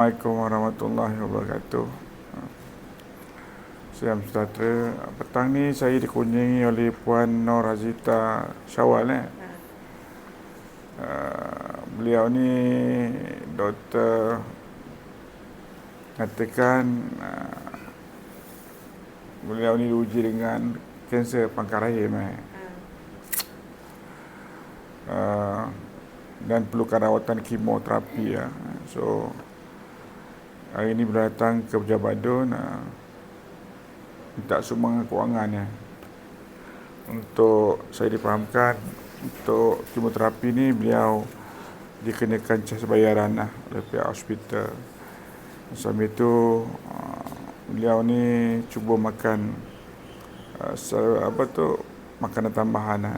Assalamualaikum warahmatullahi wabarakatuh. Salam sejahtera. Petang ni saya dikunjungi oleh Puan Nur Hazita Syawal. Beliau ni doktor katakan beliau ni diuji dengan kanser pangkal rahim. Dan perlukan rawatan kemoterapi. So hari ini beliau datang ke Pejabat Badun minta sumbangan kewangan untuk saya difahamkan untuk kemoterapi ni beliau dikenakan cas bayaran oleh pihak hospital. Sambil itu beliau ni cuba makan makanan tambahan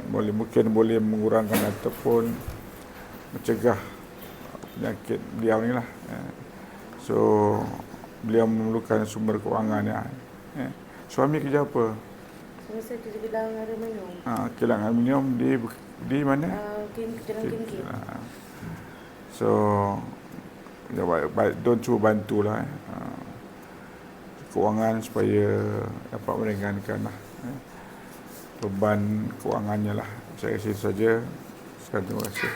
mungkin boleh mengurangkan ataupun mencegah penyakit beliau ni lah. So beliau memerlukan sumber kewangan. Suami kerja apa? Suami saya kerja kilang aluminium. Kilang aluminium di mana? Jalan Kinkin. So Don cuba bantulah kewangan supaya dapat meringankan beban kewangannya lah. Saya rasa itu saja. Sekian, terima kasih.